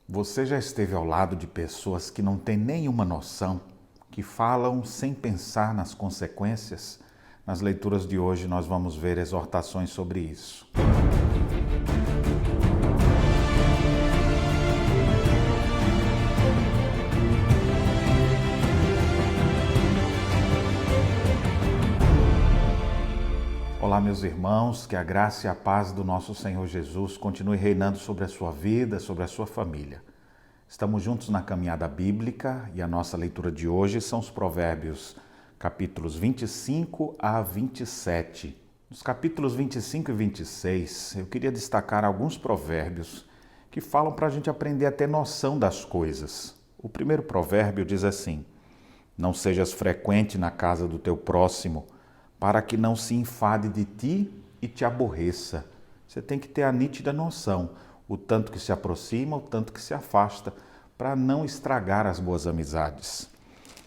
Você já esteve ao lado de pessoas que não têm nenhuma noção, que falam sem pensar nas consequências? Nas leituras de hoje nós vamos ver exortações sobre isso. Olá, meus irmãos, que a graça e a paz do nosso Senhor Jesus continue reinando sobre a sua vida, sobre a sua família. Estamos juntos na caminhada bíblica e a nossa leitura de hoje são os Provérbios, capítulos 25 a 27. Nos capítulos 25 e 26, eu queria destacar alguns provérbios que falam para a gente aprender a ter noção das coisas. O primeiro provérbio diz assim: não sejas frequente na casa do teu próximo, para que não se enfade de ti e te aborreça. Você tem que ter a nítida noção, o tanto que se aproxima, o tanto que se afasta, para não estragar as boas amizades.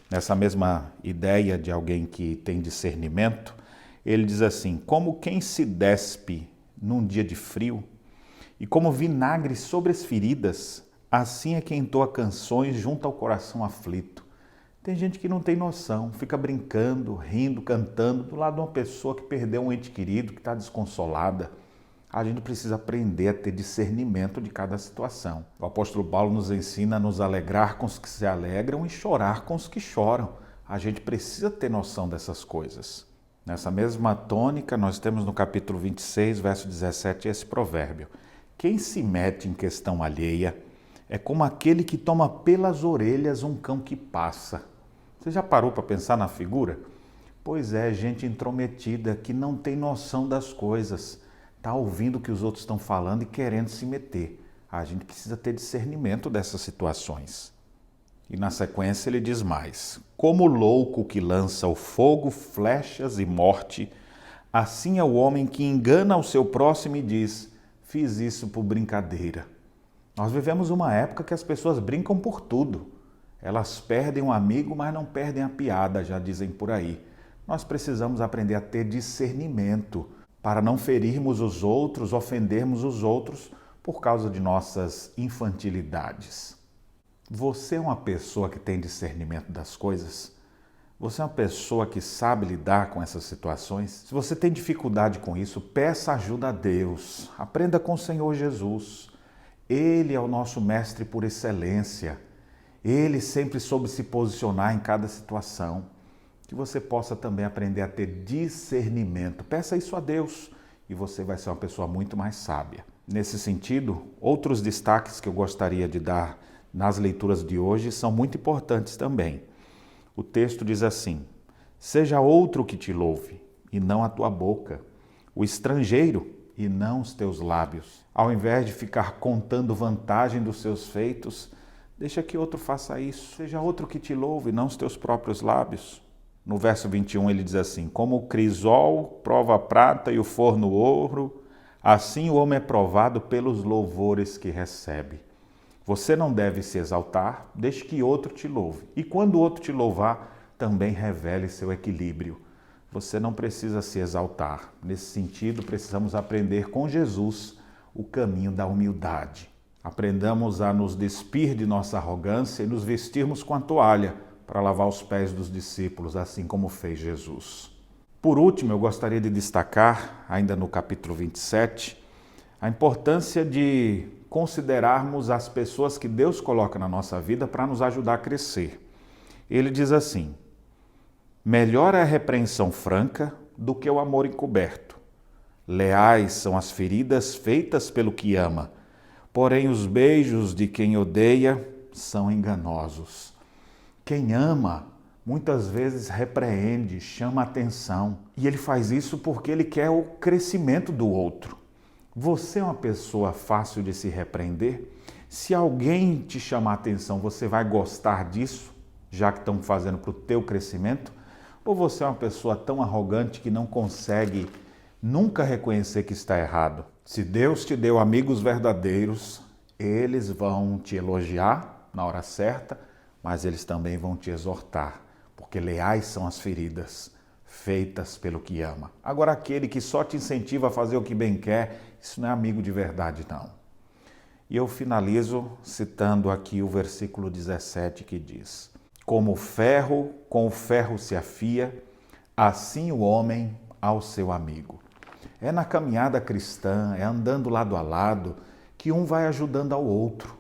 Nessa mesma ideia de alguém que tem discernimento, ele diz assim: como quem se despe num dia de frio, e como vinagre sobre as feridas, assim é quem entoa canções junto ao coração aflito. Tem gente que não tem noção, fica brincando, rindo, cantando do lado de uma pessoa que perdeu um ente querido, que está desconsolada. A gente precisa aprender a ter discernimento de cada situação. O apóstolo Paulo nos ensina a nos alegrar com os que se alegram e chorar com os que choram. A gente precisa ter noção dessas coisas. Nessa mesma tônica, nós temos no capítulo 26, verso 17, esse provérbio: quem se mete em questão alheia é como aquele que toma pelas orelhas um cão que passa. Você já parou para pensar na figura? Pois é, gente intrometida que não tem noção das coisas. Está ouvindo o que os outros estão falando e querendo se meter. A gente precisa ter discernimento dessas situações. E na sequência ele diz mais: como o louco que lança ao fogo flechas e morte, assim é o homem que engana o seu próximo e diz: fiz isso por brincadeira. Nós vivemos uma época que as pessoas brincam por tudo. Elas perdem um amigo, mas não perdem a piada, já dizem por aí. Nós precisamos aprender a ter discernimento para não ferirmos os outros, ofendermos os outros por causa de nossas infantilidades. Você é uma pessoa que tem discernimento das coisas? Você é uma pessoa que sabe lidar com essas situações? Se você tem dificuldade com isso, peça ajuda a Deus. Aprenda com o Senhor Jesus. Ele é o nosso mestre por excelência. Ele sempre soube se posicionar em cada situação. Que você possa também aprender a ter discernimento. Peça isso a Deus e você vai ser uma pessoa muito mais sábia. Nesse sentido, outros destaques que eu gostaria de dar nas leituras de hoje são muito importantes também. O texto diz assim: seja outro que te louve, e não a tua boca, o estrangeiro, e não os teus lábios. Ao invés de ficar contando vantagem dos seus feitos, deixa que outro faça isso. Seja outro que te louve, não os teus próprios lábios. No verso 21 ele diz assim: como o crisol prova a prata e o forno o ouro, assim o homem é provado pelos louvores que recebe. Você não deve se exaltar, deixe que outro te louve. E quando o outro te louvar, também revele seu equilíbrio. Você não precisa se exaltar. Nesse sentido, precisamos aprender com Jesus o caminho da humildade. Aprendamos a nos despir de nossa arrogância e nos vestirmos com a toalha para lavar os pés dos discípulos, assim como fez Jesus. Por último, eu gostaria de destacar, ainda no capítulo 27, a importância de considerarmos as pessoas que Deus coloca na nossa vida para nos ajudar a crescer. Ele diz assim: melhor é a repreensão franca do que o amor encoberto. Leais são as feridas feitas pelo que ama, porém os beijos de quem odeia são enganosos. Quem ama, muitas vezes repreende, chama atenção. E ele faz isso porque ele quer o crescimento do outro. Você é uma pessoa fácil de se repreender? Se alguém te chamar atenção, você vai gostar disso, já que estão fazendo para o teu crescimento? Ou você é uma pessoa tão arrogante que não consegue nunca reconhecer que está errado? Se Deus te deu amigos verdadeiros, eles vão te elogiar na hora certa, mas eles também vão te exortar, porque leais são as feridas feitas pelo que ama. Agora, aquele que só te incentiva a fazer o que bem quer, isso não é amigo de verdade, não. E eu finalizo citando aqui o versículo 17 que diz: Como o ferro com o ferro se afia, assim o homem ao seu amigo. É na caminhada cristã, é andando lado a lado, que um vai ajudando ao outro,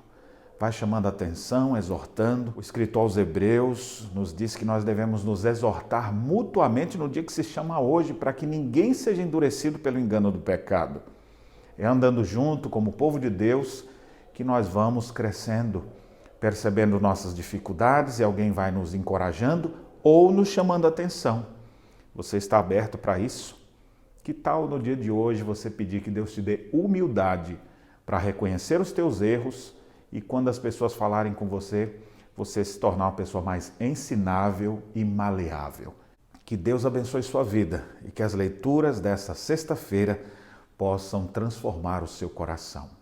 vai chamando a atenção, exortando. O escritor aos Hebreus nos diz que nós devemos nos exortar mutuamente no dia que se chama hoje, para que ninguém seja endurecido pelo engano do pecado. É andando junto como povo de Deus que nós vamos crescendo, percebendo nossas dificuldades e alguém vai nos encorajando ou nos chamando a atenção. Você está aberto para isso? Que tal no dia de hoje você pedir que Deus te dê humildade para reconhecer os teus erros e quando as pessoas falarem com você, você se tornar uma pessoa mais ensinável e maleável. Que Deus abençoe sua vida e que as leituras dessa sexta-feira possam transformar o seu coração.